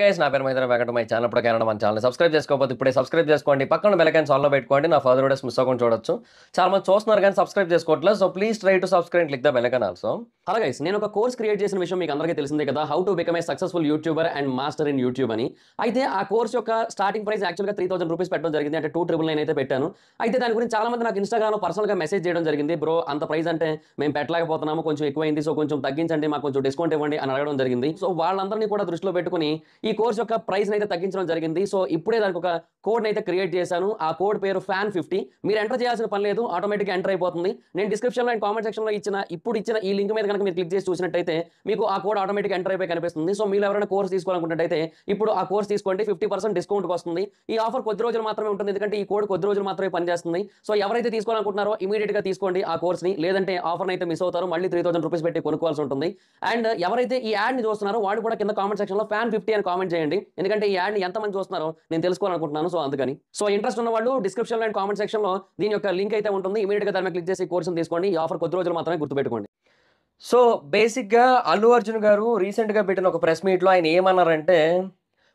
Guys నా పేరు మైత్రి Venkata my channel ఇప్పుడు మన ఛానల్ సబ్స్క్రైబ్ చేసుకోకపోతే ఇప్పుడే సబ్స్క్రైబ్ చేసుకోండి. పక్కన బెల్ ఐకాన్ ఆన్లో పెట్టుకోండి. నా ఫర్దర్ వీడియోస్ మిస్ అవ్వకుండా చూడొచ్చు. చాలా మంది చూస్తున్నారు కానీ సబ్స్క్రైబ్ చేసుకోవట్లేదు. So please try to subscribe click the bell icon also. Hello guys, నేను ఒక కోర్స్ క్రియేట్ చేసిన విషయం మీకు అందరికీ తెలిసిందే కదా, how to become a successful YouTuber and master in YouTube అని. అయితే ఆ కోర్స్ యొక్క స్టార్టింగ్ ప్రైస్ యాక్చువల్గా 3000 రూపీస్ పెట్టడం జరిగింది. అంటే 2999 అయితే పెట్టాను. అయితే దాని గురించి చాలా మంది నాకు ఇన్స్టాగ్రామ్లో పర్సనల్గా మెసేజ్ చేయడం జరిగింది. బ్రో అంత ప్రైస్ అంటే మేము పెట్టలేకపోతున్నాము, కొంచెం ఎక్కువైంది, సో కొంచెం తగ్గించండి, మాకు కొంచెం డిస్కౌంట్ ఇవ్వండి అని అడగడం జరిగింది. సో వాళ్ళందరినీ కూడా దృష్టిలో పెట్టుకుని ఈ కోర్స్ యొక్క ప్రైస్ అయితే తగ్గించడం జరిగింది. సో ఇప్పుడే దానికి ఒక కోడ్ అయితే క్రియేట్ చేశాను. ఆ కోడ్ పేరు FAN50. మీరు ఎంటర్ చేయాల్సిన పని లేదు, ఆటోమేటిక్గా ఎంటర్ అయిపోతుంది. నేను డిస్క్రిప్షన్లో అండ్ కామెంట్ సెక్షన్లో ఇచ్చిన ఈ లింక్ మీద కనుక మీరు క్లిక్ చేసి చూసినట్టయితే మీకు ఆ కోడ్ ఆటోమేటిక్ ఎంటర్ అయిపోయి కనిపిస్తుంది. సో మీరు ఎవరైనా కోర్స్ తీసుకోవాలనుకుంటే ఇప్పుడు ఆ కోర్స్ తీసుకోండి, 50% డిస్కౌంట్కి వస్తుంది. ఈ ఆఫర్ కొద్ది రోజులు మాత్రమే ఉంటుంది, ఎందుకంటే ఈ కోడ్ కొద్ది రోజులు మాత్రమే పనిచేస్తుంది. సో ఎవరైతే తీసుకోవాలనుకుంటున్నారో ఇమీడియట్గా తీసుకోండి ఆ కోర్స్ని, లేదంటే ఆఫర్ అయితే మిస్ అవుతారు, మళ్ళీ 3000 రూపీస్ పెట్టి కొనుక్కోవాల్సి ఉంటుంది. అండ్ ఎవరైతే ఈ యాడ్ని చూస్తున్నారో వాడు కూడా కింద కామెంట్ సెక్షన్లో FAN50 అని కామెంట్ చేయండి, ఎందుకంటే ఈ యాడ్ని ఎంతమంది చూస్తున్నారో నేను తెలుసుకోవాలనుకుంటున్నాను. సో అందుకని ఇంట్రెస్ట్ ఉన్న వాళ్ళు డిస్క్రిప్షన్లో అండ్ కామెంట్ సెక్షన్లో దీని యొక్క లింక్ అయితే ఉంటుంది. ఇమీడియట్గా దాని మీద క్లిక్ చేసి కోర్సును తీసుకోండి. ఈ ఆఫర్ కొద్ది రోజులు మాత్రమే, గుర్తుపెట్టుకోండి. సో బేసిక్గా అల్లు అర్జున్ గారు రీసెంట్గా పెట్టిన ఒక ప్రెస్ మీట్లో ఆయన ఏమన్నారంటే,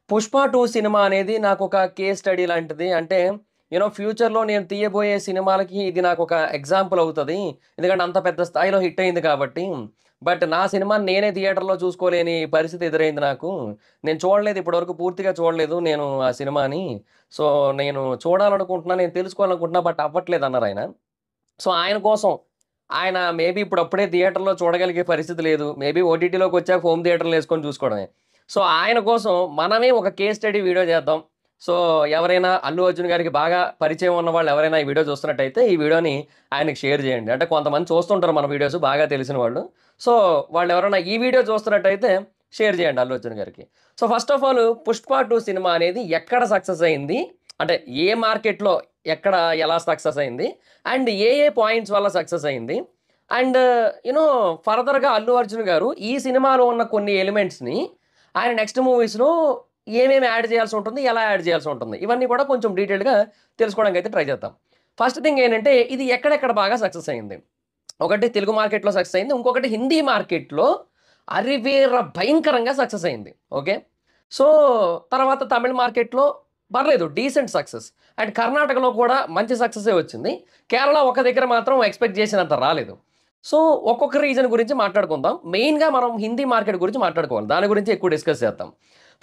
పుష్ప 2 సినిమా అనేది నాకు ఒక కేస్ స్టడీ లాంటిది. అంటే ఫ్యూచర్లో నేను తీయబోయే సినిమాలకి ఇది నాకు ఒక ఎగ్జాంపుల్ అవుతుంది, ఎందుకంటే అంత పెద్ద స్థాయిలో హిట్ అయింది కాబట్టి. బట్ నా సినిమాని నేనే థియేటర్లో చూసుకోలేని పరిస్థితి ఎదురైంది నాకు. నేను చూడలేదు, ఇప్పటివరకు పూర్తిగా చూడలేదు నేను ఆ సినిమాని. సో నేను చూడాలనుకుంటున్నా, నేను తెలుసుకోవాలనుకుంటున్నా, బట్ అవ్వట్లేదు అన్నారు ఆయన. సో ఆయన కోసం ఆయన మేబీ ఇప్పుడప్పుడే థియేటర్లో చూడగలిగే పరిస్థితి లేదు, మేబీ ఓటీటీలోకి వచ్చాక హోమ్ థియేటర్లో వేసుకొని చూసుకోవడమే. సో ఆయన కోసం మనమే ఒక కేస్ స్టడీ వీడియో చేద్దాం. సో ఎవరైనా అల్లు అర్జున్ గారికి బాగా పరిచయం ఉన్న వాళ్ళు ఎవరైనా ఈ వీడియో చూస్తున్నట్టయితే ఈ వీడియోని ఆయనకి షేర్ చేయండి. అంటే కొంతమంది చూస్తుంటారు మన వీడియోస్ బాగా తెలిసిన వాళ్ళు. సో వాళ్ళు ఎవరైనా ఈ వీడియో చూస్తున్నట్టయితే షేర్ చేయండి అల్లు అర్జున్ గారికి. So first of all Pushpa 2 cinema అనేది ఎక్కడ సక్సెస్ అయింది, అంటే ఏ మార్కెట్లో ఎక్కడ ఎలా సక్సెస్ అయింది, అండ్ ఏ పాయింట్స్ వల్ల సక్సెస్ అయింది, అండ్ ఫర్దర్గా అల్లు అర్జున్ గారు ఈ సినిమాలో ఉన్న కొన్ని ఎలిమెంట్స్ని ఆయన నెక్స్ట్ మూవీస్లో ఏమేమి యాడ్ చేయాల్సి ఉంటుంది, ఎలా యాడ్ చేయాల్సి ఉంటుంది, ఇవన్నీ కూడా కొంచెం డీటెయిల్గా తెలుసుకోవడానికి అయితే ట్రై చేద్దాం. ఫస్ట్ థింగ్ ఏంటంటే ఇది ఎక్కడెక్కడ బాగా సక్సెస్ అయింది. ఒకటి తెలుగు మార్కెట్లో సక్సెస్ అయింది, ఇంకొకటి హిందీ మార్కెట్లో అరివేర భయంకరంగా సక్సెస్ అయింది. ఓకే, సో తర్వాత తమిళ మార్కెట్లో పర్లేదు, డీసెంట్ సక్సెస్, అండ్ కర్ణాటకలో కూడా మంచి సక్సెసే వచ్చింది. కేరళ ఒక దగ్గర మాత్రం ఎక్స్పెక్ట్ చేసినంత రాలేదు. సో ఒక్కొక్క రీజన్ గురించి మాట్లాడుకుందాం. మెయిన్గా మనం హిందీ మార్కెట్ గురించి మాట్లాడుకోవాలి, దాని గురించి ఎక్కువ డిస్కస్ చేద్దాం.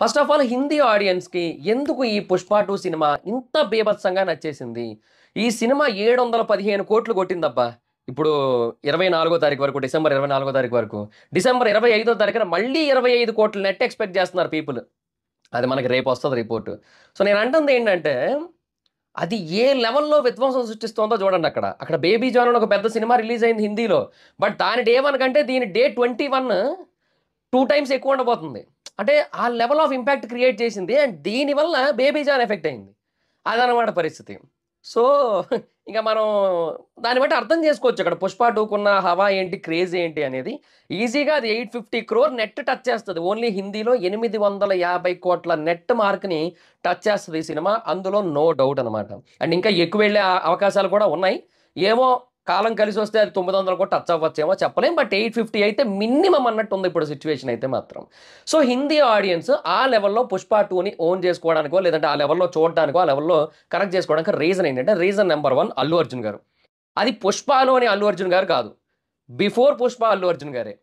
ఫస్ట్ ఆఫ్ ఆల్ హిందీ ఆడియన్స్కి ఎందుకు ఈ పుష్ప 2 సినిమా ఇంత బీభత్సంగా నచ్చేసింది. ఈ సినిమా 715 కోట్లు కొట్టిందబ్బా. ఇప్పుడు 24వ తారీఖు వరకు, డిసెంబర్ 24వ తారీఖు వరకు, డిసెంబర్ 25వ తారీఖున మళ్ళీ 25 కోట్లు నెట్ ఎక్స్పెక్ట్ చేస్తున్నారు పీపుల్. అది మనకి రేపు వస్తుంది రిపోర్టు. సో నేను అంటుంది ఏంటంటే అది ఏ లెవెల్లో విధ్వంసం సృష్టిస్తుందో చూడండి. అక్కడ బేబీ జాన్ అని ఒక పెద్ద సినిమా రిలీజ్ అయింది హిందీలో, బట్ దాని డే 1 కంటే దీని డే 21 2 టైమ్స్ ఎక్కువ ఉండబోతుంది. అంటే ఆ లెవెల్ ఆఫ్ ఇంపాక్ట్ క్రియేట్ చేసింది, అండ్ దీనివల్ల బేబీ జాన్ ఎఫెక్ట్ అయింది. అదనమాట పరిస్థితి. సో ఇక మనం దాన్ని బట్టి అర్థం చేసుకోవచ్చు అక్కడ పుష్ప 2కున్న హవా ఏంటి, క్రేజ్ ఏంటి అనేది. ఈజీగా అది 850 crore నెట్ టచ్ చేస్తుంది. ఓన్లీ హిందీలో 850 కోట్ల నెట్ మార్క్ని టచ్ చేస్తుంది ఈ సినిమా, అందులో నో డౌట్ అనమాట. అండ్ ఇంకా ఎక్కువ వెళ్ళే అవకాశాలు కూడా ఉన్నాయి. ఏమో కాలం కలిసి వస్తే అది 900 కూడా టచ్ అవ్వచ్చేమో చెప్పలేం, బట్ 850 అయితే మినిమం అన్నట్టు ఉంది ఇప్పుడు సిచ్యువేషన్ అయితే మాత్రం. సో హిందీ ఆడియన్స్ ఆ లెవెల్లో పుష్ప 2ని ఓన్ చేసుకోవడానికో, లేదంటే ఆ లెవెల్లో చూడడానికో, ఆ లెవెల్లో కనెక్ట్ చేసుకోవడానికి రీజన్ ఏంటంటే, రీజన్ నెంబర్ 1 అల్లు అర్జున్ గారు. అది పుష్పలోని అల్లు అర్జున్ గారు కాదు, బిఫోర్ పుష్ప అల్లు అర్జున్ గారే.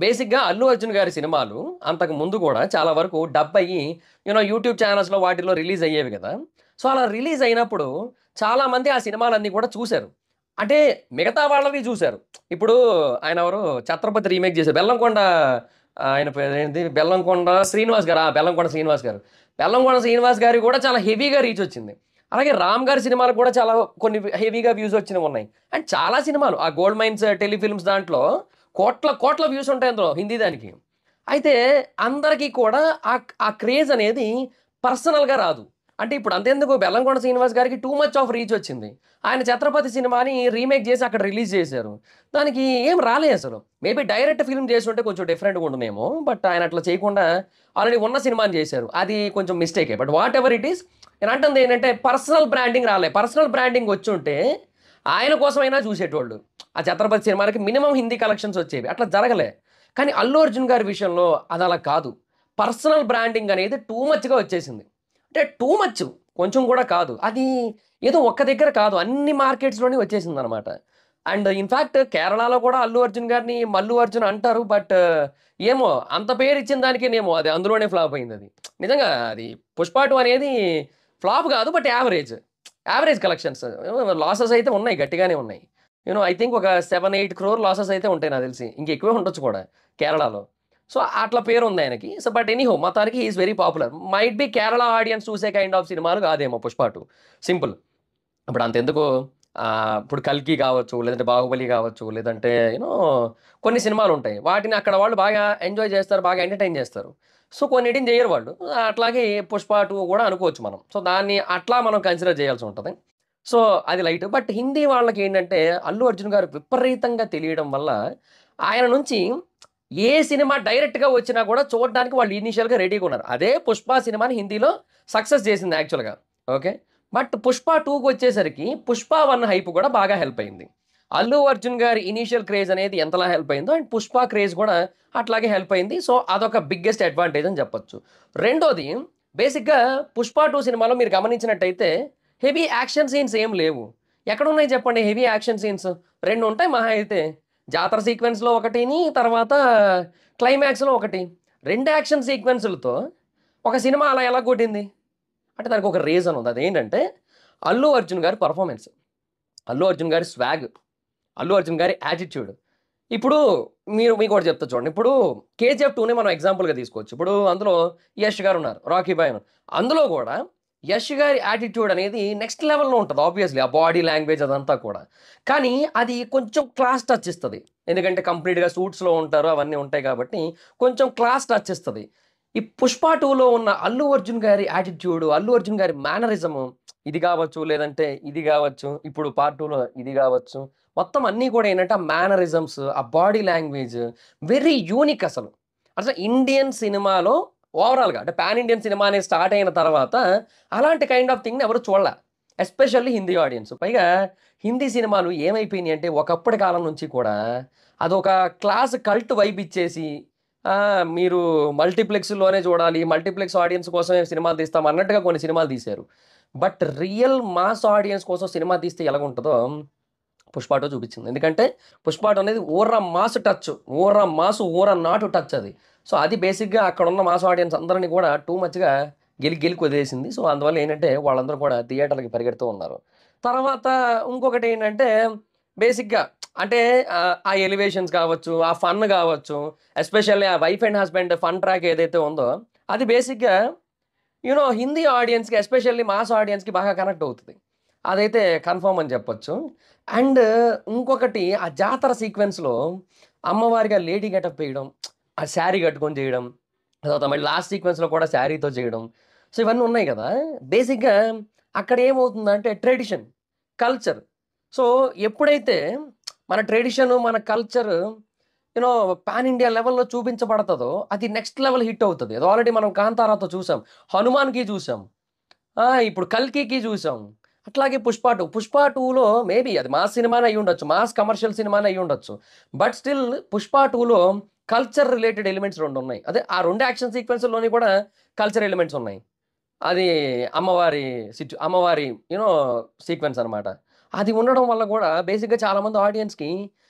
బేసిక్గా అల్లు అర్జున్ గారి సినిమాలు అంతకు ముందు కూడా చాలా వరకు డబ్ అయ్యి యూట్యూబ్ ఛానల్స్లో వాటిల్లో రిలీజ్ అయ్యేవి కదా. సో అలా రిలీజ్ అయినప్పుడు చాలామంది ఆ సినిమాలన్నీ కూడా చూశారు, అంటే మిగతా వాళ్ళవి చూశారు. ఇప్పుడు ఆయన ఎవరు ఛత్రపతి రీమేక్ చేశారు, బెల్లంకొండ, ఆయన పేరు ఏంటి, బెల్లంకొండ శ్రీనివాస్ గారు. బెల్లంకొండ శ్రీనివాస్ గారి కూడా చాలా హెవీగా రీచ్ వచ్చింది. అలాగే రామ్ గారి సినిమాలు కూడా చాలా కొన్ని హెవీగా వ్యూస్ వచ్చినవి ఉన్నాయి. అండ్ చాలా సినిమాలు ఆ గోల్డ్ మైన్స్ టెలిఫిల్మ్స్ దాంట్లో కోట్ల వ్యూస్ ఉంటాయి అందులో హిందీ దానికి. అయితే అందరికీ కూడా ఆ క్రేజ్ అనేది పర్సనల్గా రాదు. అంటే ఇప్పుడు అంతేందుకు, బెల్లంకొండ శ్రీనివాస్ గారికి టూ మచ్ ఆఫ్ రీచ్ వచ్చింది. ఆయన ఛత్రపతి సినిమాని రీమేక్ చేసి అక్కడ రిలీజ్ చేశారు, దానికి ఏం రాలే అసలు. మేబీ డైరెక్ట్ ఫిల్మ్ చేసి ఉంటే కొంచెం డిఫరెంట్గా ఉంటుందేమో, బట్ ఆయన అట్లా చేయకుండా ఆల్రెడీ ఉన్న సినిమాని చేశారు, అది కొంచెం మిస్టేకే. But whatever it is, నేను అంటుంది ఏంటంటే పర్సనల్ బ్రాండింగ్ రాలే. పర్సనల్ బ్రాండింగ్ వచ్చి ఉంటే ఆయన కోసమైనా చూసేటోళ్ళు. ఆ ఛత్రపతి సినిమాకి మినిమం హిందీ కలెక్షన్స్ వచ్చేవి, అట్లా జరగలే. కానీ అల్లు అర్జున్ గారి విషయంలో అది అలా కాదు. పర్సనల్ బ్రాండింగ్ అనేది టూ మచ్‌గా వచ్చేసింది. అంటే టూ మచ్ కొంచెం కూడా కాదు. అది ఏదో ఒక్క దగ్గర కాదు. అన్ని మార్కెట్స్‌లోని వచ్చేసిందనమాట. అండ్ ఇన్‌ఫాక్ట్ కేరళలో కూడా అల్లు అర్జున్ గారిని మల్లు అర్జున్ అంటారు. బట్ ఏమో అంత పేరిచ్చిన దానికేనేమో అది అందులోనే ఫ్లాప్ అయిందది. నిజంగా అది 'పుష్ప 2' అనేది ఫ్లాప్ కాదు. But average. Average collections. Losses అయితే ఉన్నాయి. గట్టిగానే ఉన్నాయి. ఐ థింక్ ఒక 7, 8 క్రోర్ లాసెస్ అయితే ఉంటాయి నాకు తెలిసి. ఇంకెక్కువే ఉండొచ్చు కూడా కేరళలో. సో, అట్లా పేరుంది ఆయనకి. సో, బట్ ఎనీహౌ మొత్తానికి he is very popular. Might be Kerala audience చూసే కైండ్ ఆఫ్ సినిమాలు కాదేమో 'పుష్ప 2' సింపుల్. ఇప్పుడు అంతెందుకు ఇప్పుడు 'కల్కి' కావచ్చు, లేదంటే 'బాహుబలి' కావచ్చు, లేదంటే కొన్ని సినిమాలుంటాయి. వాటిని అక్కడ వాళ్ళు బాగా ఎంజాయ్ చేస్తారు, బాగా ఎంటర్‌టైన్ చేస్తారు. సో, కొన్నిటిని చెయ్యరు వాళ్ళు. అట్లాగే 'పుష్ప 2' కూడా అనుకోవచ్చు మనం. సో, దాన్ని అట్లా మనం కన్సిడర్ చేయాల్సి ఉంటది. సో, అది లైట్. బట్ హిందీ వాళ్ళకేంటంటే 'అల్లు అర్జున్' గారు విపరీతంగా తెలియడం వల్ల ఆయన నుంచి ఏ సినిమా డైరెక్ట్‌గా వచ్చినా కూడా చూడడానికి వాళ్ళు ఇనీషియల్‌గా రెడీగా ఉన్నారు. అదే 'పుష్ప' సినిమాని హిందీలో సక్సెస్ చేసింది యాక్చువల్‌గా. ఓకే. బట్ 'పుష్ప 2'కొచ్చేసరికి 'పుష్ప 1' హైప్ కూడా బాగా హెల్ప్ అయింది. అల్లు అర్జున్ గారి ఇనీషియల్ క్రేజ్ అనేది ఎంతలా హెల్ప్ అయిందో అండ్ 'పుష్ప' క్రేజ్ కూడా అట్లాగే హెల్ప్ అయింది. సో, అదొక బిగ్గెస్ట్ అడ్వాంటేజ్ అని చెప్పొచ్చు. రెండోది బేసిక్‌గా 'పుష్ప 2' సినిమాలో మీరు గమనించినట్టయితే హెవీ యాక్షన్ సీన్స్ ఏం లేవు. ఎక్కడున్నాయి చెప్పండి హెవీ యాక్షన్ సీన్స్? 2 ఉంటాయి మహా అయితే. జాతర సీక్వెన్స్‌లో ఒకటిని, తర్వాత క్లైమాక్స్‌లో ఒకటి. 2 యాక్షన్ సీక్వెన్సులతో ఒక సినిమా అలా ఎలా కొట్టింది? అంటే దానికి ఒక రీజన్ ఉంది. అదేంటంటే అల్లు అర్జున్ గారి పెర్ఫార్మన్స్. అల్లు అర్జున్ గారి స్వాగ్. అల్లు అర్జున్ గారి యాటిట్యూడ్. ఇప్పుడు మీకోటి చెప్తా చూడండి. ఇప్పుడు 'కేజీఎఫ్ 2'ని మనం ఎగ్జాంపుల్‌గా తీసుకోవచ్చు. ఇప్పుడు అందులో యష్ గారున్నారు. 'రాకీ భాయ్' ఉన్నారు. అందులో కూడా యష్ గారి యాటిట్యూడ్ అనేది నెక్స్ట్ లెవెల్‌లో ఉంటది ఆబ్వియస్‌లీ. ఆ బాడీ లాంగ్వేజ్ అదంతా కూడా. కానీ అది కొంచెం క్లాస్ టచ్ ఇస్తది. ఎందుకంటే కంప్లీట్‌గా సూట్స్‌లో ఉంటారు. అవన్నీ ఉంటాయి కాబట్టి కొంచెం క్లాస్ టచ్ ఇస్తది. ఈ 'పుష్ప 2'లో ఉన్న అల్లు అర్జున్ గారి యాటిట్యూడ్, అల్లు అర్జున్ గారి మేనరిజము ఇది గావచ్చు, లేదంటే ఇది గావచ్చు, ఇప్పుడు పార్ట్ 2లో ఇది గావచ్చు. మొత్తం అన్నీ కూడా ఏంటంటే ఆ మేనరిజమ్స్, ఆ బాడీ లాంగ్వేజ్ వెరీ యూనిక్ అసలు. అసలు ఇండియన్ సినిమాలో ఓవరాల్‌గా అంటే పాన్ ఇండియన్ సినిమా అనేది స్టార్ట్ అయిన తర్వాత అలాంటి కైండ్ ఆఫ్ థింగ్‌ని ఎవరు చూడల. Especially Hindi audience. పైగా హిందీ సినిమాలు ఏమైపోయినాయి అంటే ఒకప్పటి కాలం నుంచి కూడా అదొక క్లాస్ కల్ట్ వైబ్ ఇచ్చేసి మీరు మల్టీప్లెక్స్‌లోనే చూడాలి. మల్టీప్లెక్స్ ఆడియన్స్ కోసమే సినిమాలు తీస్తాం అన్నట్టుగా కొన్ని సినిమాలు తీశారు. బట్ రియల్ మాస్ ఆడియన్స్ కోసం సినిమా తీస్తే ఎలాగుంటదో 'పుష్ప 2' చూపించింది. ఎందుకంటే 'పుష్ప 2' అనేది ఊర మాస్ టచ్. ఊర మాసు, ఊర నాటు టచ్ అది. సో, అది బేసిక్‌గా అక్కడున్న మాస్ ఆడియన్స్ అందరిని కూడా టూ మచ్‌గా గెలికి వదిలేసింది. సో, అందువల్ల ఏంటంటే వాళ్ళందరూ కూడా థియేటర్‌లకి పరిగెడుతూ ఉన్నారు. తర్వాత ఇంకొకటేంటంటే బేసిక్‌గా అంటే ఆ ఎలివేషన్స్ కావచ్చు, ఆ ఫన్ కావచ్చు, ఎస్పెషల్లీ ఆ wife and husband fun track ఏదైతే ఉందో అది బేసిక్‌గా హిందీ ఆడియన్స్‌కి ఎస్పెషల్లీ మాస్ ఆడియన్స్‌కి బాగా కనెక్ట్ అవుతది. అదైతే కన్ఫర్మ్ అని చెప్పొచ్చు. అండ్ ఇంకొకటి ఆ జాతర సీక్వెన్స్‌లో అమ్మవారిగా లేడీ గెటప్ వేయడం, ఆ శారీ కట్టుకొని చేయడం, తర్వాత మళ్ళీ లాస్ట్ సీక్వెన్స్‌లో కూడా శారీతో చేయడం. సో, ఇవన్నీ ఉన్నాయి గదా! బేసిక్‌గా అక్కడ ఏమవుతుందంటే ట్రెడిషన్, కల్చర్. సో, ఎప్పుడైతే మన ట్రెడిషను, మన కల్చరు పాన్ ఇండియా లెవెల్‌లో చూపించబడతదో అది నెక్స్ట్ లెవెల్ హిట్ అవుతది. అది ఆల్రెడీ మనం 'కాంతారా'తో చూసాం. 'హనుమాన్‌కి' చూసాం. ఇప్పుడు 'కల్కికి' చూసాం. అట్లాగే 'పుష్ప 2'. 'పుష్ప 2'లో మేబీ అది మాస్ సినిమానే అయ్యుండొచ్చు. మాస్ కమర్షియల్ సినిమానే అయ్యుండొచ్చు. బట్ స్టిల్ 'పుష్ప 2'లో కల్చర్ రిలేటెడ్ ఎలిమెంట్స్ 2 ఉన్నాయి. అదే ఆ 2 యాక్షన్ సీక్వెన్స్‌ల్లోని కూడా కల్చర్ ఎలిమెంట్స్ ఉన్నాయి. అది అమ్మవారి అమ్మవారి సీక్వెన్స్ అనమాట. అది ఉండడం వల్ల గూడా బేసిక్‌గా చాలామంది ఆడియన్స్‌కి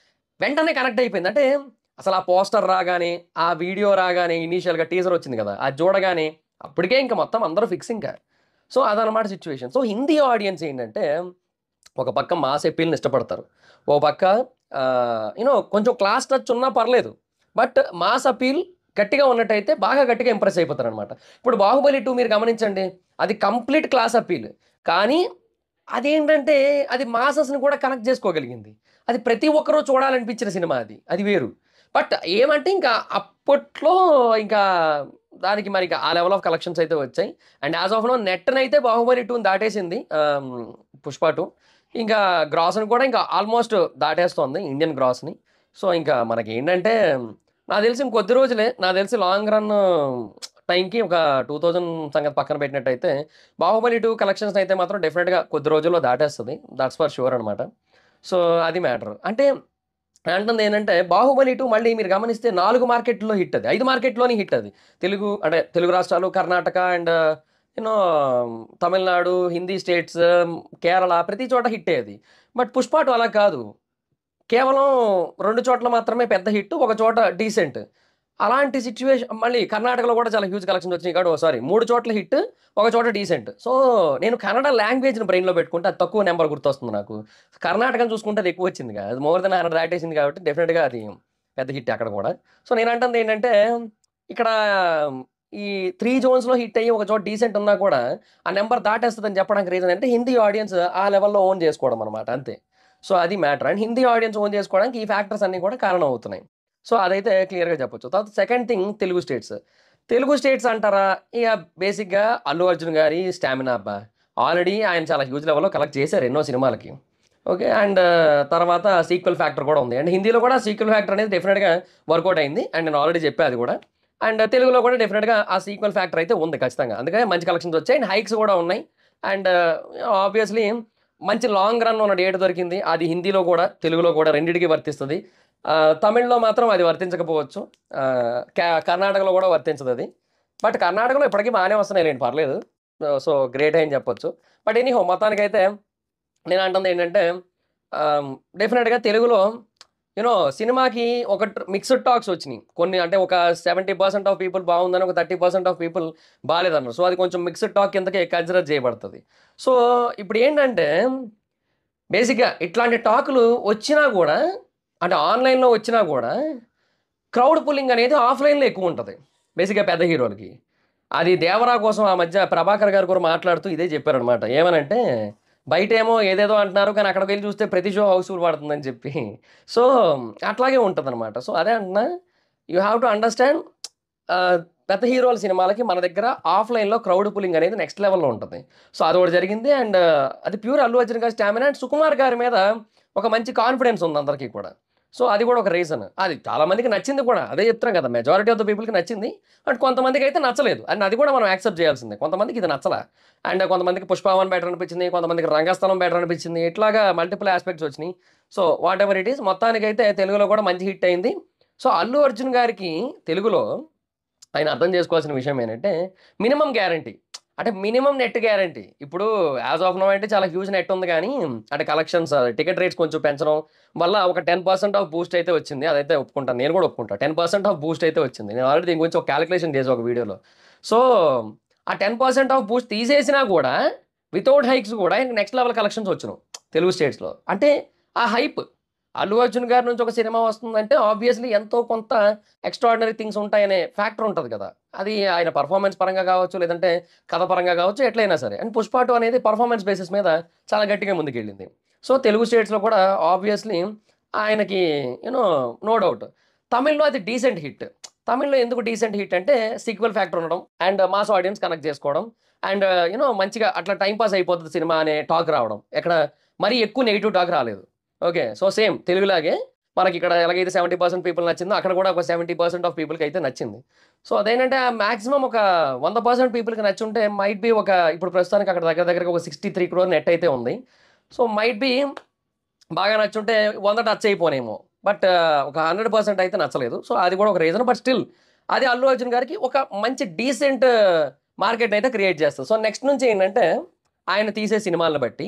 వెంటనే కనెక్ట్ అయిపోయింది. అంటే అసలు ఆ పోస్టర్ రాగానే, ఆ వీడియో రాగానే ఇనీషియల్‌గా టీజర్ వచ్చింది గదా! అది చూడగానే అప్పటికే ఇంక మొత్తం అందరూ ఫిక్స్ ఇంక. సో, అదనమాట సిట్యుయేషన్. సో, హిందీ ఆడియన్స్ ఏంటంటే ఒక పక్క మాస్ అపీల్‌ని ఇష్టపడతారు. ఓ పక్క కొంచెం క్లాస్ టచ్ ఉన్నా పర్లేదు. బట్ మాస్ అపీల్ గట్టిగా ఉన్నట్టయితే బాగా గట్టిగా ఇంప్రెస్ అయిపోతారనమాట. ఇప్పుడు 'బాహుబలి 2' మీరు గమనించండి. అది కంప్లీట్ క్లాస్ అపీల్. కానీ అదేంటంటే అది మాసెస్‌ని కూడా కనెక్ట్ చేసుకోగలిగింది. అది ప్రతి ఒక్కరు చూడాలనిపించిన సినిమా అది. అది వేరు. బట్ ఏమంటే ఇంకా అప్పట్లో ఇంకా దానికి మరి ఆ లెవెల్ ఆఫ్ కలెక్షన్స్ అయితే వచ్చాయి. అండ్ యాస్ ఆఫ్ నౌ నెట్‌నైతే 'బాహుబలి 2'ని దాటేసింది. 'పుష్ప 2' ఇంకా గ్రాస్‌ని కూడా ఇంకా ఆల్మోస్ట్ దాటేస్తోంది ఇండియన్ గ్రాస్‌ని. సో, ఇంకా మనకేంటంటే నాకు తెలిసి ఇంకొద్ది రోజులే. నాకు తెలిసి లాంగ్ రన్ టైంకి ఒక 2000 సంగతి పక్కన పెట్టినట్టయితే 'బాహుబలి 2' కలెక్షన్స్ అయితే మాత్రం డెఫినిట్‌గా కొద్ది రోజుల్లో దాటేస్తది. దట్స్ ఫర్ ష్యూర్ అనమాట. సో, అది మ్యాటర్. అంటే అంటుంది ఏంటంటే 'బాహుబలి 2' మళ్ళీ మీరు గమనిస్తే 4 మార్కెట్‌లో హిట్ అది. 5 మార్కెట్‌లోని హిట్ అది. తెలుగు అంటే తెలుగు రాష్ట్రాలు, Karnataka and you know Tamil Nadu, Hindi states, Kerala ప్రతి చోట హిట్టే అది. బట్ 'పుష్ప 2' అలా కాదు. కేవలం 2 చోట్ల మాత్రమే పెద్ద హిట్. ఒక చోట డీసెంట్. అలాంటి సిట్యుయేషన్ మళ్ళీ కర్ణాటకలో కూడా చాలా హ్యూజ్ కలెక్షన్స్ వచ్చినాయి కాబట్టి సారీ 3 చోట్ల హిట్. ఒక చోట డీసెంట్. సో, నేను కన్నడ లాంగ్వేజ్‌ని బ్రెయిన్‌లో పెట్టుకుంటే అది తక్కువ నంబర్ గుర్తొస్తుంది నాకు. కర్ణాటకని చూసుకుంటే అది ఎక్కువ వచ్చిందిగా. అది మోర్ దెన్ 100 దాటేసింది కాబట్టి డెఫినిట్‌గా అది పెద్ద హిట్టే అక్కడ కూడా. సో, నేనంటుంది ఏంటంటే ఇక్కడ ఈ 3 జోన్స్‌లో హిట్ అయ్యి ఒక చోట డీసెంట్ ఉన్నా కూడా ఆ నంబర్ దాటేస్తదని చెప్పడానికి రీజన్ అంటే హిందీ ఆడియన్స్ ఆ లెవెల్‌లో ఓన్ చేసుకోవడం అనమాట అంతే. సో, అది matter. And Hindi audience own చేసుకోవడానికి ఈ ఫ్యాక్టర్స్ అన్నీ కూడా కారణం అవుతున్నాయి. సో, అదైతే క్లియర్‌గా చెప్పొచ్చు. తర్వాత second thing Telugu states. Telugu states అంటారా? ఇగ బేసిక్‌గా 'అల్లు అర్జున్' గారి స్టామినా అబ్బా! ఆల్రెడీ ఆయన చాలా హ్యూజ్ లెవెల్‌లో కలెక్ట్ చేశారు ఎన్నో సినిమాలకి. ఓకే. అండ్ తర్వాత సీక్వెల్ ఫ్యాక్టర్ కూడా ఉంది. అండ్ హిందీలో కూడా సీక్వెల్ ఫ్యాక్టర్ అనేది డెఫినిట్‌గా వర్కౌట్ అయింది. అండ్ నేను ఆల్రెడీ చెప్పా అది కూడా. అండ్ తెలుగులో కూడా డెఫినిట్‌గా ఆ సీక్వెల్ ఫ్యాక్టర్ అయితే ఉంది ఖచ్చితంగా. అందుకనే మంచి కలెక్షన్స్ వచ్చాయి. అండ్ హైక్స్ కూడా ఉన్నాయి. అండ్ ఆబ్వియస్‌లీ మంచి లాంగ్ రన్ ఉన్న డేట్ దొరికింది. అది హిందీలో కూడా, తెలుగులో కూడా రెండిటికి వర్తిస్తది. తమిళ్‌లో మాత్రం అది వర్తించకపోవచ్చు. కర్ణాటకలో కూడా వర్తించదది. బట్ కర్ణాటకలో ఇప్పటికి బానే వస్తున్నాయిలెండి పర్లేదు. సో, గ్రేటే అని చెప్పొచ్చు. బట్ ఎనీహౌ మొత్తానికైతే నేనంటుందేంటంటే డెఫినిట్‌గా తెలుగులో సినిమాకి ఒక మిక్స్డ్ టాక్స్ వచ్చినియి. కొన్ని అంటే ఒక 70% ఆఫ్ పీపుల్ బావుందని, ఒక 30% ఆఫ్ పీపుల్ బాలేదన్నారు. సో, అది కొంచెం మిక్స్డ్ టాక్ కిందకే కన్సిడర్ చేయబడతది. సో, ఇప్పుడేంటంటే బేసిక్‌గా ఇట్లాంటి టాకులు వచ్చినా గూడా అంటే ఆన్‌లైన్‌లో వచ్చినా గూడా క్రౌడ్ పుల్లింగ్ అనేది ఆఫ్‌లైన్‌లో ఎక్కువుంటది. బేసిక్‌గా పెద్ద హీరోలకి. అది 'దేవరా' కోసం ఆ మధ్య 'ప్రభాకర్' గారు కూడా మాట్లాడుతూ ఇదే చెప్పారనమాట. ఏమనంటే, బయటేమో ఏదేదో అంటున్నారు. కానీ అక్కడికెళ్ళి చూస్తే ప్రతి షో హౌస్‌ఫుల్ పడుతుందని చెప్పి. సో, అట్లాగే ఉంటదనమాట. సో, అదే అంటున్నా. యూ హావ్ టు అండర్‌స్టాండ్ పెద్ద హీరోల సినిమాలకి మన దగ్గర ఆఫ్‌లైన్‌లో క్రౌడ్ పుల్లింగ్ అనేది నెక్స్ట్ లెవెల్‌లో ఉంటది. సో, అదొకటి జరిగింది. అండ్ అది ప్యూర్ 'అల్లు అర్జున్' గారి స్టామినా అండ్ 'సుకుమార్' గారి మీద ఒక మంచి కాన్ఫిడెన్స్ ఉంది అందరికీ కూడా. సో, అది కూడా ఒక రీజన్. అది చాలా మందికి నచ్చింది కూడా. అదే చెప్తున్నాం కదా! మెజారిటీ ఆఫ్ ద పీపుల్‌కి నచ్చింది. బట్ కొంతమందికైతే నచ్చలేదు. అండ్ అది కూడా మనం యాక్సెప్ట్ చేయాల్సిందే. కొంతమందికి ఇది నచ్చలా. అండ్ కొంతమందికి 'పుష్ప 1' బెటర్ అనిపించింది. కొంతమందికి 'రంగస్థలం' బెటర్ అనిపించింది. ఇట్లాగా మల్టిపుల్ యాస్పెక్ట్స్ వచ్చినియి. సో, వాటెవర్ ఇట్ ఈస్ మొత్తానికైతే తెలుగులో కూడా మంచి హిట్ అయింది. సో, 'అల్లు అర్జున్' గారికి తెలుగులో ఆయన అర్థం చేసుకోవాల్సిన విషయం ఏంటంటే, మినిమమ్ గ్యారంటీ. అంటే మినిమమ్ నెట్ గ్యారంటీ. ఇప్పుడు యాస్ ఆఫ్ నౌ అంటే చాలా హ్యూజ్ నెట్ ఉంది గానీ, అంటే కలెక్షన్స్ టికెట్ రేట్స్ కొంచెం పెంచడం వల్ల ఒక 10% ఆఫ్ బూస్ట్ అయితే వచ్చింది. అదైతే ఒప్పుకుంటాను. నేను కూడా ఒప్పుకుంటా. 10% ఆఫ్ బూస్ట్ అయితే వచ్చింది. నేను ఆల్రెడీ దీని గురించి ఒక కాలిక్యులేషన్ చేశా ఒక వీడియోలో. సో, ఆ 10% ఆఫ్ బూస్ట్ తీసేసినా కూడా వితౌట్ హైక్స్ కూడా ఇంక నెక్స్ట్ లెవెల్ కలెక్షన్స్ వచ్చును తెలుగు స్టేట్స్‌లో. అంటే ఆ హైప్. అల్లు అర్జున్ గారి నుంచి ఒక సినిమా వస్తుందంటే ఆబ్వియస్‌లీ ఎంతో కొంత ఎక్స్ట్రార్డినరీ థింగ్స్ ఉంటాయనే ఫ్యాక్టర్ ఉంటది కదా! అది ఆయన పెర్ఫార్మన్స్ పరంగా కావచ్చు, లేదంటే కథ పరంగా కావచ్చు, ఎట్లైనా సరే. అండ్ 'పుష్ప 2' అనేది పెర్ఫార్మన్స్ బేసిస్ మీద చాలా గట్టిగా ముందుకెళ్ళింది. సో, తెలుగు స్టేట్స్‌లో కూడా ఆబ్వియస్‌లీ ఆయనకి యూ నో నో డౌట్. తమిళ్‌లో అది డీసెంట్ హిట్. తమిళ్‌లో ఎందుకు డీసెంట్ హిట్ అంటే సీక్వెల్ ఫ్యాక్టర్ ఉండడం అండ్ మాస్ ఆడియన్స్ కనెక్ట్ చేసుకోవడం అండ్ మంచిగా అట్లా టైమ్ పాస్ అయిపోతది సినిమా అనే టాక్ రావడం. ఎక్కడ మరీ ఎక్కువ నెగెటివ్ టాక్ రాలేదు. ఓకే. సో, సేమ్ తెలుగులాగే మనకిక్కడ ఎలాగైతే 70% పీపుల్ నచ్చిందో, అక్కడ కూడా ఒక 70% ఆఫ్ పీపుల్‌కైతే నచ్చింది. సో, అదేంటంటే మాక్సిమం ఒక 100% పీపుల్‌కి నచ్చుంటే మైట్ బి ఇప్పుడు ప్రస్తుతానికి అక్కడ దగ్గర దగ్గరగా ఒక 63 క్రోర్ నెట్ అయితే ఉంది. సో, మైట్ బి బాగా నచ్చుంటే 100 టచ్ అయిపోనేమో. బట్ ఒక 100% అయితే నచ్చలేదు. సో, అది కూడా ఒక రీజన్. బట్ స్టిల్ అది అల్లు అర్జున్ గారికి ఒక మంచి డీసెంట్ మార్కెట్‌ని అయితే క్రియేట్ చేస్తది. సో, నెక్స్ట్ నుంచి ఏంటంటే ఆయన తీసే సినిమాలను బట్టి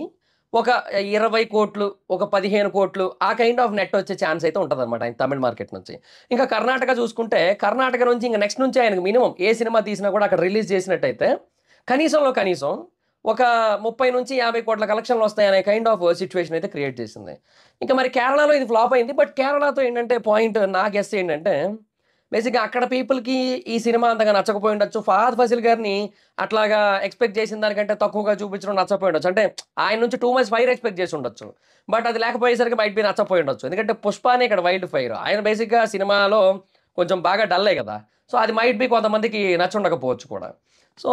ఒక 20,00,00,000 ఒక 15,00,00,000 ఆ కైండ్ ఆఫ్ నెట్ వచ్చే ఛాన్స్ అయితే ఉంటదనమాట ఆయన తమిళ్ మార్కెట్ నుంచి. ఇంకా కర్ణాటక చూసుకుంటే కర్ణాటక నుంచి ఇంక నెక్స్ట్ నుంచి ఆయనకు మినిమమ్ ఏ సినిమా తీసినా కూడా అక్కడ రిలీజ్ చేసినట్టయితే కనీసంలో కనీసం ఒక 30-50,00,00,000 కలెక్షన్‌లొస్తాయనే కైండ్ ఆఫ్ సిట్యుయేషన్ అయితే క్రియేట్ చేసింది. ఇంకా మరి కేరళలో ఇది ఫ్లాప్ అయింది. బట్ కేరళతో ఏంటంటే పాయింట్ నా గెస్ ఏంటంటే బేసిక్‌గా అక్కడ పీపుల్‌కి ఈ సినిమా అంతగా నచ్చకపోయి ఉండొచ్చు. 'ఫహద్ ఫాసిల్' గారిని అట్లాగా ఎక్స్‌పెక్ట్ చేసిన దానికంటే తక్కువగా చూపించడం నచ్చకపోయి ఉండొచ్చు. అంటే ఆయన నుంచి టూ మచ్ ఫైర్ ఎక్స్‌పెక్ట్ చేసి ఉండొచ్చు. బట్ అది లేకపోయేసరికి మైట్ బి నచ్చకపోయి ఉండొచ్చు. ఎందుకంటే 'పుష్పనే' ఇక్కడ వైల్డ్ ఫైర్. ఆయన బేసిక్‌గా సినిమాలో కొంచెం బాగా డల్లే కదా! సో, అది మైట్ బి కొంతమందికి నచ్చుండకపోవచ్చు కూడా. సో,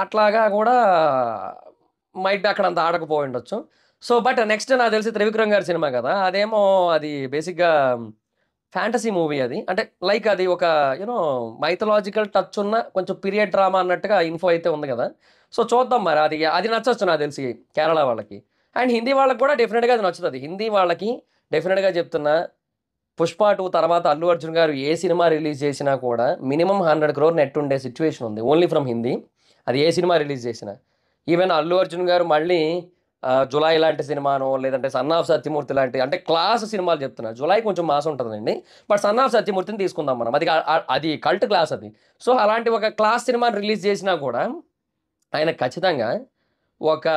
అట్లాగా కూడా మైట్ బి అక్కడ అంత ఆడకపోయి ఉండొచ్చు. సో, బట్ నెక్స్ట్ నాకు తెలిసి 'త్రివిక్రమ్' గారి సినిమా కదా! అదేమో అది బేసిక్‌గా ఫ్యాంటసీ మూవీ అది. అంటే లైక్ అది ఒక మైథలాజికల్ టచ్ ఉన్న కొంచెం పీరియడ్ డ్రామా అన్నట్టుగా ఇన్ఫో అయితే ఉంది గదా! సో, చూద్దాం మరి అది అది నచ్చొచ్చు నాకు తెలిసి కేరళ వాళ్ళకి. అండ్ హిందీ వాళ్ళకి కూడా డెఫినిట్‌గా అది నచ్చుతది. హిందీ వాళ్ళకి డెఫినిట్‌గా చెప్తున్నా పుష్ప 2 తర్వాత అల్లు అర్జున్ గారు ఏ సినిమా రిలీజ్ చేసినా కూడా మినిమం 100 crore నెట్ ఉండే సిచ్యువేషన్ ఉంది ఓన్లీ ఫ్రమ్ హిందీ. అది ఏ సినిమా రిలీజ్ చేసినా. ఈవెన్ అల్లు అర్జున్ గారు మళ్ళీ జులై లాంటి సినిమానో లేదంటే సన్ ఆఫ్ సత్యమూర్తి లాంటి అంటే క్లాస్ సినిమాలు చెప్తున్నా. జులై కొంచెం మాస్ ఉంటుందండి, బట్ సన్ ఆఫ్ సత్యమూర్తిని తీసుకుందాం మనం. అది కల్ట్ క్లాస్ అది. సో అలాంటి ఒక క్లాస్ సినిమాని రిలీజ్ చేసినా కూడా ఆయన ఖచ్చితంగా ఒక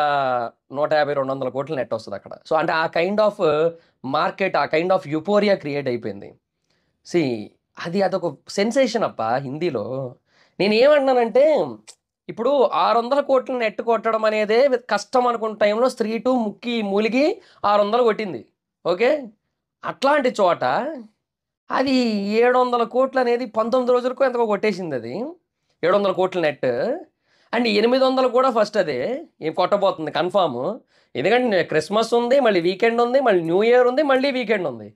150-200 కోట్ల నెట్ వస్తుంది అక్కడ. సో అంటే ఆ కైండ్ ఆఫ్ మార్కెట్, ఆ కైండ్ ఆఫ్ యుపోరియా క్రియేట్ అయిపోయింది. సి అదొక సెన్సేషన్ అప్ప హిందీలో. నేను ఏమంటున్నానంటే ఇప్పుడు 600 కోట్ల నెట్ కొట్టడం అనేదే కష్టం అనుకున్న టైంలో స్త్రీ 2 ముక్కి మూలిగి 600 కొట్టింది. ఓకే, అట్లాంటి చోట అది 700 కోట్లు అనేది 19 రోజులకు ఎంతకో కొట్టేసింది. అది 700 కోట్ల నెట్ అండ్ 800 కూడా ఫస్ట్ అదే ఏం కొట్టబోతుంది కన్ఫామ్. ఎందుకంటే క్రిస్మస్ ఉంది, మళ్ళీ వీకెండ్ ఉంది, మళ్ళీ న్యూ ఇయర్ ఉంది, మళ్ళీ వీకెండ్ ఉంది.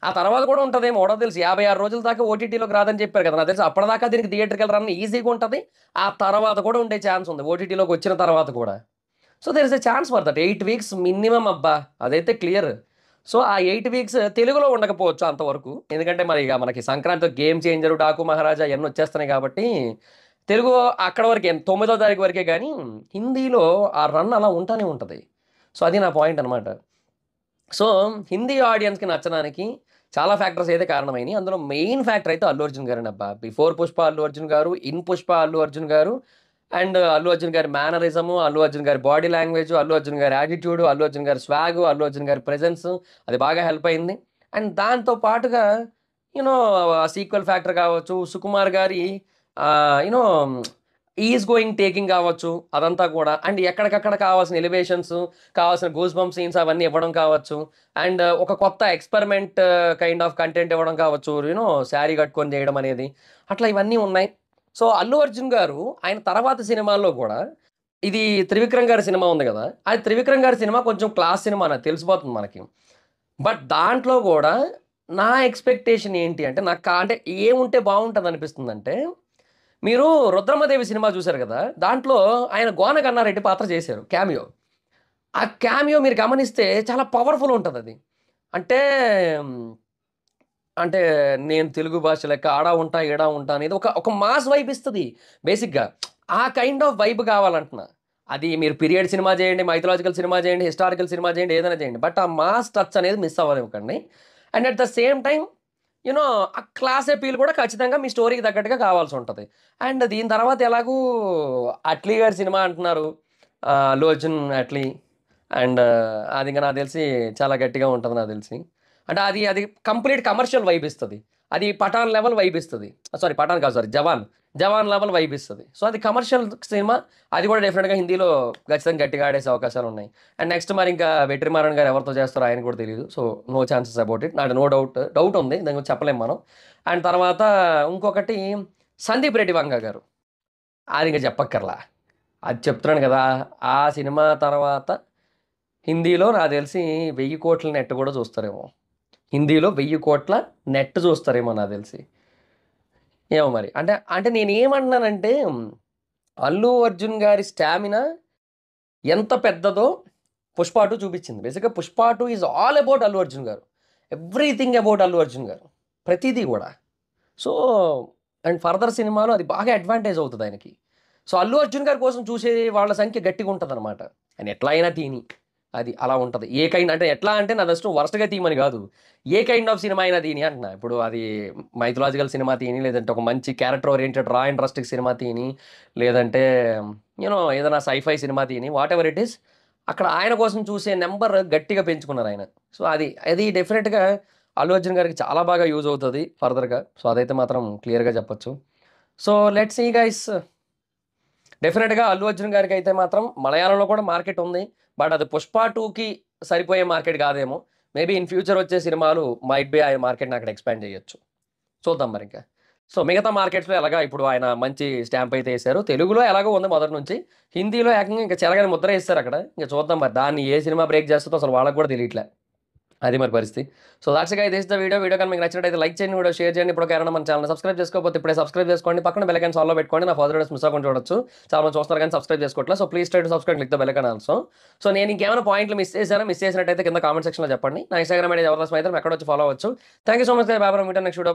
ఆ తర్వాత కూడా ఉంటుందేమో కూడా తెలుసు. 56 రోజుల దాకా ఓటీటీలోకి రాదని చెప్పారు కదా, నాకు తెలిసి అప్పటిదాకా దీనికి థియేటర్కి రన్ ఈజీగా ఉంటుంది. ఆ తర్వాత కూడా ఉండే ఛాన్స్ ఉంది ఓటీటీలోకి వచ్చిన తర్వాత కూడా. So there is a chance for that. 8 weeks minimum అబ్బా, అదైతే క్లియర్. సో ఆ 8 weeks తెలుగులో ఉండకపోవచ్చు అంతవరకు, ఎందుకంటే మరి ఇక మనకి సంక్రాంతి గేమ్ చేంజరు, డాకు మహారాజా ఇవన్నీ వచ్చేస్తున్నాయి కాబట్టి తెలుగు అక్కడ వరకే 9వ తారీఖు వరకే. కానీ హిందీలో ఆ రన్ అలా ఉంటానే ఉంటుంది. సో అది నా పాయింట్ అనమాట. సో హిందీ ఆడియన్స్కి నచ్చడానికి చాలా ఫ్యాక్టర్స్ అయితే కారణమైనవి. అందులో మెయిన్ ఫ్యాక్టర్ అయితే అల్లు అర్జున్ గారు అబ్బా. బిఫోర్ పుష్ప అల్లు అర్జున్ గారు, ఇన్ పుష్ప అల్లు అర్జున్ గారు, అండ్ అల్లు అర్జున్ గారి మేనరిజము, అల్లు అర్జున్ గారి బాడీ లాంగ్వేజ్, అల్లు అర్జున్ గారి యాటిట్యూడ్, అల్లు అర్జున్ గారి స్వాగ్, అల్లు అర్జున్ గారి ప్రెజెన్స్, అది బాగా హెల్ప్ అయింది. అండ్ దాంతో పాటుగా యూనో సీక్వెల్ ఫ్యాక్టర్ కావచ్చు, సుకుమార్ గారి యూనో ఈజ్ గోయింగ్ టేకింగ్ కావచ్చు, అదంతా కూడా. అండ్ ఎక్కడికక్కడ కావాల్సిన ఎలివేషన్స్, కావాల్సిన గూస్ బంప్ సీన్స్ అవన్నీ ఇవ్వడం కావచ్చు. అండ్ ఒక కొత్త ఎక్స్పెరిమెంట్ కైండ్ ఆఫ్ కంటెంట్ ఇవ్వడం కావచ్చు, యూనో శారీ కట్టుకొని చేయడం అనేది, అట్లా ఇవన్నీ ఉన్నాయి. సో అల్లు అర్జున్ గారు ఆయన తర్వాత సినిమాల్లో కూడా, ఇది త్రివిక్రమ్ గారి సినిమా ఉంది కదా, అది త్రివిక్రమ్ గారి సినిమా కొంచెం క్లాస్ సినిమా నాకు తెలిసిపోతుంది మనకి. బట్ దాంట్లో కూడా నా ఎక్స్పెక్టేషన్ ఏంటి అంటే, నాకు అంటే ఏముంటే బాగుంటుంది అనిపిస్తుంది అంటే, మీరు రుద్రమదేవి సినిమా చూశారు కదా, దాంట్లో ఆయన గోన కన్నారెడ్డి పాత్ర చేశారు క్యామియో. ఆ క్యామియో మీరు గమనిస్తే చాలా పవర్ఫుల్ ఉంటుంది అది. అంటే అంటే నేను తెలుగు భాష లెక్క ఆడా ఉంటా ఈడా ఉంటా అనేది ఒక మాస్ వైబ్ ఇస్తుంది బేసిక్గా. ఆ కైండ్ ఆఫ్ వైబ్ కావాలంటున్నా. అది మీరు పీరియడ్ సినిమా చేయండి, మైథలాజికల్ సినిమా చేయండి, హిస్టారికల్ సినిమా చేయండి, ఏదైనా చేయండి, బట్ ఆ మాస్ టచ్ అనేది మిస్ అవ్వనివ్వకండి. And at the same time you know ఆ క్లాస్ అపీల్ కూడా ఖచ్చితంగా మీ స్టోరీకి తగ్గట్టుగా కావాల్సి ఉంటుంది. అండ్ దీని తర్వాత ఎలాగూ అట్లీ గారి సినిమా అంటున్నారు, అల్లు అర్జున్ అట్లీ. అండ్ అది ఇంకా నాకు తెలిసి చాలా గట్టిగా ఉంటుంది నాకు తెలిసి. అంటే అది కంప్లీట్ కమర్షియల్ వైబ్ ఇస్తుంది. అది పఠాన్ లెవెల్ వైబ్ ఇస్తుంది. సారీ పఠాన్ కాదు, సారీ జవాన్ లెవెల్ వైబ్ ఇస్తుంది. సో అది కమర్షియల్ సినిమా. అది కూడా డెఫినెట్గా హిందీలో ఖచ్చితంగా గట్టిగా ఆడేసే అవకాశాలు ఉన్నాయి. అండ్ నెక్స్ట్ మరి ఇంకా వెట్రిమారన్ గారు ఎవరితో చేస్తారో ఆయన కూడా తెలియదు. So no chances about it, నాకు నో డౌట్ ఉంది, దాని గురించి చెప్పలేము మనం. అండ్ తర్వాత ఇంకొకటి సందీప్ రెడ్డి వంగ గారు, అది ఇంకా చెప్పక్కర్లా. అది చెప్తున్నాను కదా, ఆ సినిమా తర్వాత హిందీలో నాకు తెలిసి 1000 కోట్ల నెట్ కూడా చూస్తారేమో. హిందీలో 1000 కోట్ల నెట్ చూస్తారేమో నాకు తెలిసి. ఏమో మరి. అంటే నేను ఏమంటున్నానంటే, అల్లు అర్జున్ గారి స్టామినా ఎంత పెద్దదో పుష్ప 2 చూపించింది. బేసిక్గా Pushpa 2 is all about Allu Arjun గారు, ఎవ్రీథింగ్ అబౌట్ అల్లు అర్జున్ గారు, ప్రతిదీ కూడా. సో అండ్ ఫర్దర్ సినిమాలో అది బాగా అడ్వాంటేజ్ అవుతుంది ఆయనకి. సో అల్లు అర్జున్ గారి కోసం చూసే వాళ్ళ సంఖ్య గట్టిగా ఉంటుంది అనమాట. ఆయన ఎట్లా అయినా తీని, అది అలా ఉంటుంది. ఏ కైండ్ అంటే ఎట్లా అంటే నా దృష్టి వరుసగా తీయమని కాదు, ఏ కైండ్ ఆఫ్ సినిమా అయినా తీని అంటున్నా. ఇప్పుడు అది మైథలాజికల్ సినిమా తీని, లేదంటే ఒక మంచి character oriented raw and rustic సినిమా తీని, లేదంటే యూనో ఏదైనా సైఫై సినిమా తీని, వాట్ ఎవర్ ఇట్ ఈస్, అక్కడ ఆయన కోసం చూసే నెంబర్ గట్టిగా పెంచుకున్నారు ఆయన. సో అది డెఫినెట్గా అల్లు అర్జున్ గారికి చాలా బాగా యూజ్ అవుతుంది ఫర్దర్గా. సో అదైతే మాత్రం క్లియర్గా చెప్పొచ్చు. సో లెట్స్ సీ గైస్, డెఫినెట్గా అల్లు అర్జున్ గారికి అయితే మాత్రం మలయాళంలో కూడా మార్కెట్ ఉంది. బట్ అది పుష్ప 2కి సరిపోయే మార్కెట్ కాదేమో. మేబీ ఇన్ ఫ్యూచర్ వచ్చే సినిమాలు మైట్ బి ఆ మార్కెట్ని అక్కడ ఎక్స్పాండ్ చేయొచ్చు. చూద్దాం మరి ఇంకా. సో మిగతా మార్కెట్స్లో ఎలాగా ఇప్పుడు ఆయన మంచి స్టాంప్ అయితే వేశారు. తెలుగులో ఎలాగో ఉంది మొదటి నుంచి, హిందీలో ఏకంగా ఇంకా చెరగని ముద్ర వేస్తారు అక్కడ. ఇంకా చూద్దాం మరి దాన్ని ఏ సినిమా బ్రేక్ చేస్తుందో అసలు వాళ్ళకి కూడా తెలియట్లే. అది మరి పరిస్థితి. So that's guys this the video. Video కనుక మీకు నచ్చినట్టయితే లైక్ చేయండి, వీడియో షేర్ చేయండి. ఇప్పుడు ఎవరైనా మన ఛానల్ సబ్స్క్రైబ్ చేసుకోకపోతే ఇప్పుడే సబ్స్క్రైబ్ చేసుకోండి. పక్కన బెల్ ఐకాన్ ఆల్‌లో పెట్టుకోండి. నా ఫర్దర్ వీడియోస్ మిస్ అవ్వకుండా చూడొచ్చు. చాలా మంది చూస్తున్నారు కానీ సబ్స్క్రైబ్ చేసుకోవట్లేదు. So please try to subscribe click the bell icon also. So నేను ఇంకేమైనా పాయింట్లు మిస్ చేశానా? మిస్ చేసినట్టయితే కింద కామెంట్ సెక్షన్‌లో చెప్పండి. నా ఇన్‌స్టాగ్రామ్ ఐడి జబర్దస్త్ మైథిలి, ఎక్కడొచ్చి ఫాలో అవ్వచ్చు. Thank you so much guys. Bye bye. Meet next video.